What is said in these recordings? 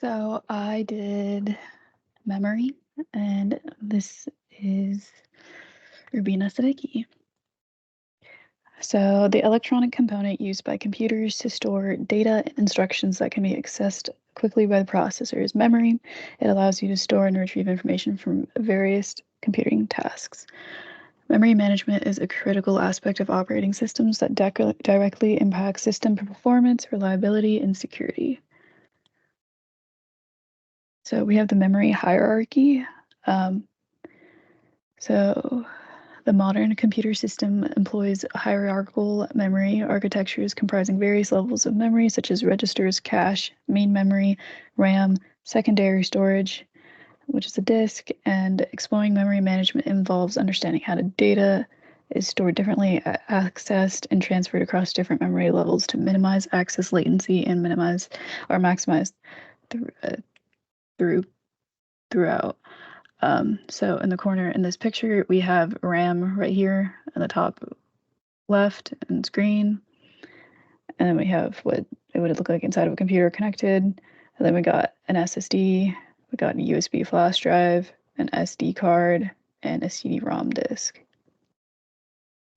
So I did memory, and this is Rubina Siddiqui. So the electronic component used by computers to store data and instructions that can be accessed quickly by the processors. Memory, it allows you to store and retrieve information from various computing tasks. Memory management is a critical aspect of operating systems that directly impact system performance, reliability, and security. So we have the memory hierarchy. So the modern computer system employs hierarchical memory architectures comprising various levels of memory, such as registers, cache, main memory, RAM, secondary storage, which is a disk, and exploring memory management involves understanding how the data is stored differently, accessed, and transferred across different memory levels to minimize access latency and minimize or maximize throughout. So in the corner in this picture, we have RAM right here in the top left, and it's green. And then we have what it would look like inside of a computer connected. And then we got an SSD, we got a USB flash drive, an SD card, and a CD-ROM disk.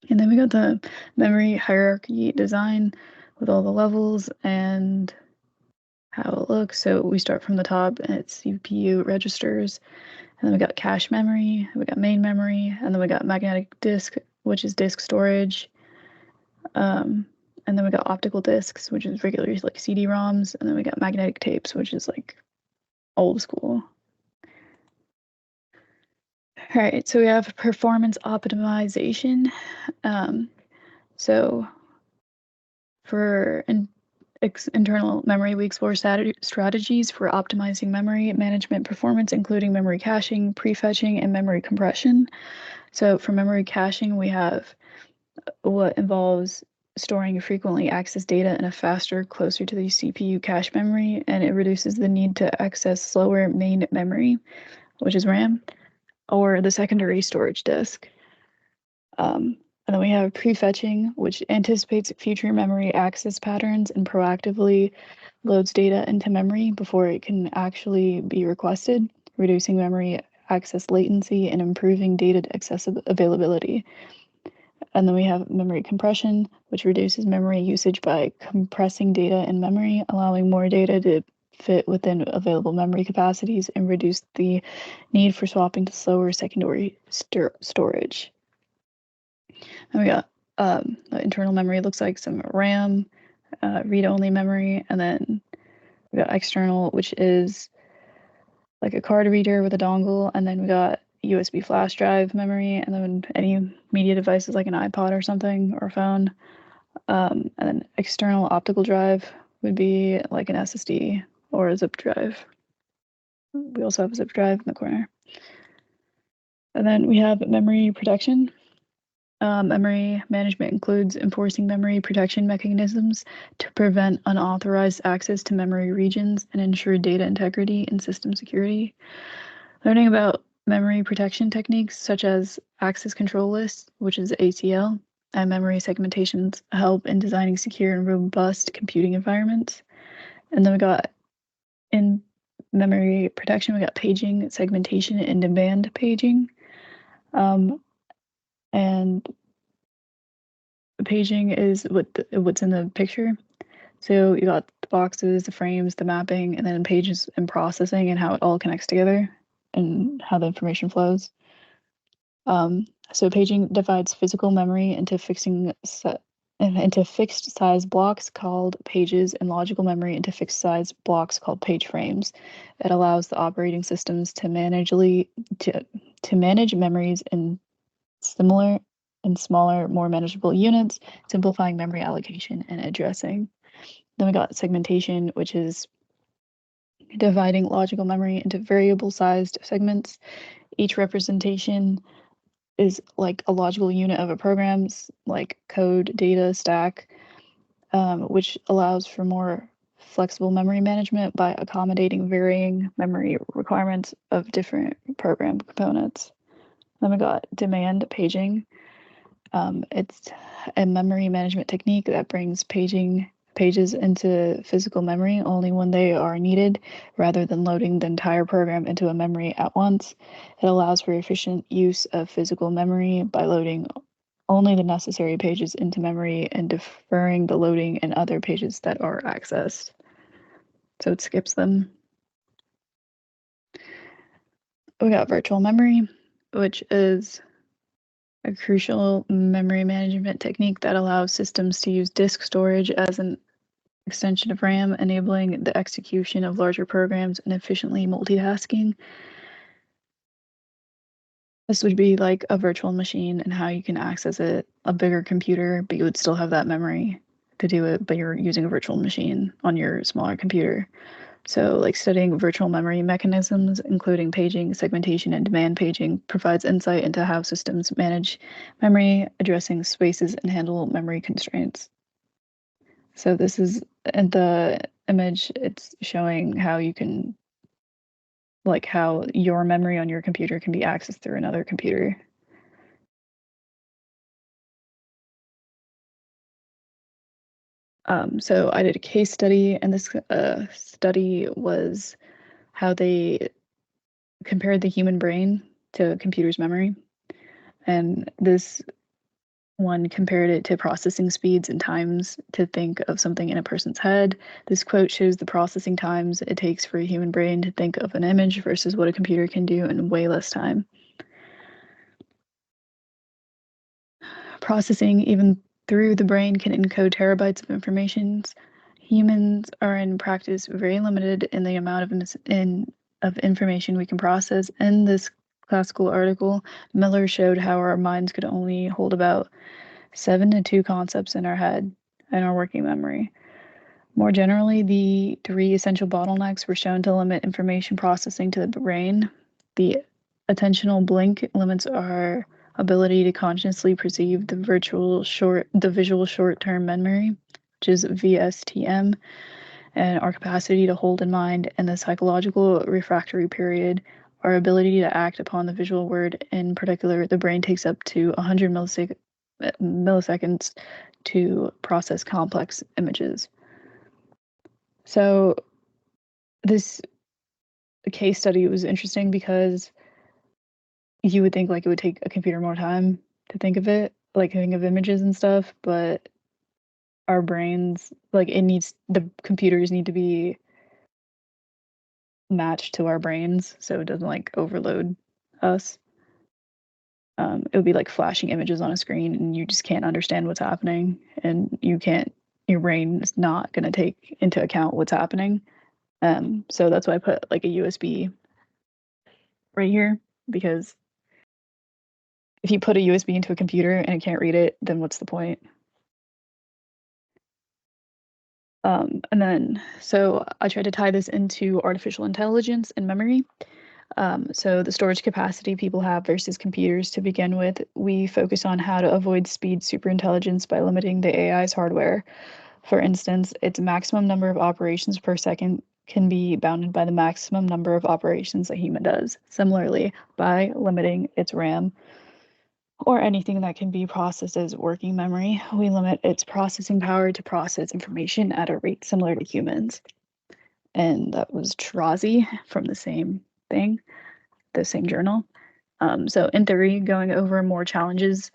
And then we got the memory hierarchy design with all the levels and how it looks. So we start from the top, and it's CPU registers. And then we got cache memory, we got main memory, and then we got magnetic disk, which is disk storage. And then we got optical disks, which is regular like CD-ROMs, and then we got magnetic tapes, which is like old school. All right, so we have performance optimization. So for internal memory, we explore strategies for optimizing memory management performance, including memory caching, prefetching, and memory compression. So for memory caching, we have what involves storing frequently accessed data in a faster, closer to the CPU cache memory, and it reduces the need to access slower main memory, which is RAM, or the secondary storage disk. And then we have prefetching, which anticipates future memory access patterns and proactively loads data into memory before it can actually be requested, reducing memory access latency and improving data availability. And then we have memory compression, which reduces memory usage by compressing data in memory, allowing more data to fit within available memory capacities and reduce the need for swapping to slower secondary storage. And we got the internal memory looks like some RAM, read-only memory, and then we got external, which is like a card reader with a dongle, and then we got USB flash drive memory, and then any media devices like an iPod or something, or a phone. And then external optical drive would be like an SSD or a zip drive. We also have a zip drive in the corner. And then we have memory protection. Memory management includes enforcing memory protection mechanisms to prevent unauthorized access to memory regions and ensure data integrity and system security. Learning about memory protection techniques such as access control lists, which is ACL, and memory segmentations help in designing secure and robust computing environments. And then we got in memory protection, we got paging, segmentation, and demand paging. And paging is what's in the picture. So you got the boxes, the frames, the mapping, and then pages and processing and how it all connects together and how the information flows. So paging divides physical memory into fixed size blocks called pages and logical memory into fixed size blocks called page frames. It allows the operating systems to manage memories in similar and smaller, more manageable units, simplifying memory allocation and addressing. Then we got segmentation, which is dividing logical memory into variable-sized segments. Each representation is like a logical unit of a program's like code, data, stack, which allows for more flexible memory management by accommodating varying memory requirements of different program components. Then we got demand paging. It's a memory management technique that brings paging pages into physical memory only when they are needed, rather than loading the entire program into a memory at once. It allows for efficient use of physical memory by loading only the necessary pages into memory and deferring the loading in other pages that are accessed. So it skips them. We got virtual memory, which is a crucial memory management technique that allows systems to use disk storage as an extension of RAM, enabling the execution of larger programs and efficiently multitasking. This would be like a virtual machine and how you can access it, a bigger computer, but you would still have that memory to do it, but you're using a virtual machine on your smaller computer. So, like studying virtual memory mechanisms, including paging, segmentation, and demand paging, provides insight into how systems manage memory, addressing spaces, and handle memory constraints. So, this is in the image, it's showing how you can, like, how your memory on your computer can be accessed through another computer. So, I did a case study, and this study was how they compared the human brain to a computer's memory. And this one compared it to processing speeds and times to think of something in a person's head. This quote shows the processing times it takes for a human brain to think of an image versus what a computer can do in way less time. Processing, even through the brain, can encode terabytes of information. Humans are in practice very limited in the amount of information we can process. In this classical article, Miller showed how our minds could only hold about 7 to 2 concepts in our head and our working memory. More generally, the 3 essential bottlenecks were shown to limit information processing to the brain. The attentional blink limits our ability to consciously perceive the visual short-term memory, which is VSTM, and our capacity to hold in mind, and the psychological refractory period, our ability to act upon the visual word. In particular, the brain takes up to 100 milliseconds to process complex images. So this case study was interesting because you would think like it would take a computer more time to think of it, like think of images and stuff, but our brains, like the computers need to be matched to our brains so it doesn't like overload us. It would be like flashing images on a screen and you just can't understand what's happening, and your brain is not going to take into account what's happening. So that's why I put like a USB right here, because if you put a USB into a computer and it can't read it, then what's the point? And then, so I tried to tie this into artificial intelligence and memory. So the storage capacity people have versus computers to begin with, we focus on how to avoid speed superintelligence by limiting the AI's hardware. For instance, its maximum number of operations per second can be bounded by the maximum number of operations a human does. Similarly, by limiting its RAM or anything that can be processed as working memory, we limit its processing power to process information at a rate similar to humans. And that was Tarazi from the same thing, the same journal. So in theory, going over more challenges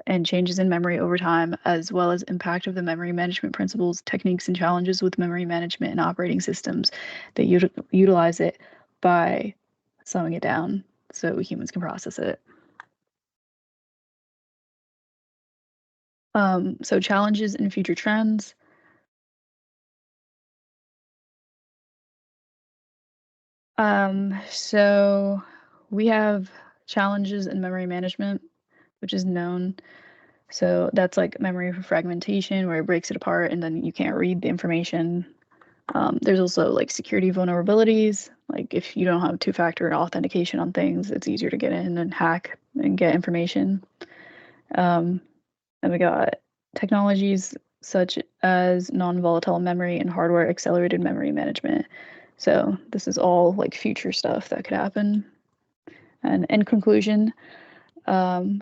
and changes in memory over time, as well as impact of the memory management principles, techniques, and challenges with memory management and operating systems that utilize it by slowing it down so humans can process it. So challenges and future trends. So we have challenges in memory management, which is known. So that's like memory fragmentation, where it breaks it apart and then you can't read the information. There's also like security vulnerabilities. Like if you don't have two-factor authentication on things, it's easier to get in and hack and get information. And we got technologies such as non-volatile memory and hardware accelerated memory management. So this is all like future stuff that could happen. And in conclusion, um,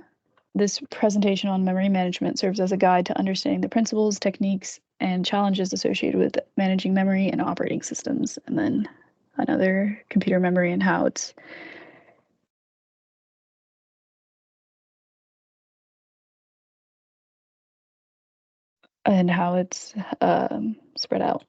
This presentation on memory management serves as a guide to understanding the principles, techniques, and challenges associated with managing memory and operating systems. And then another computer memory and how it's spread out.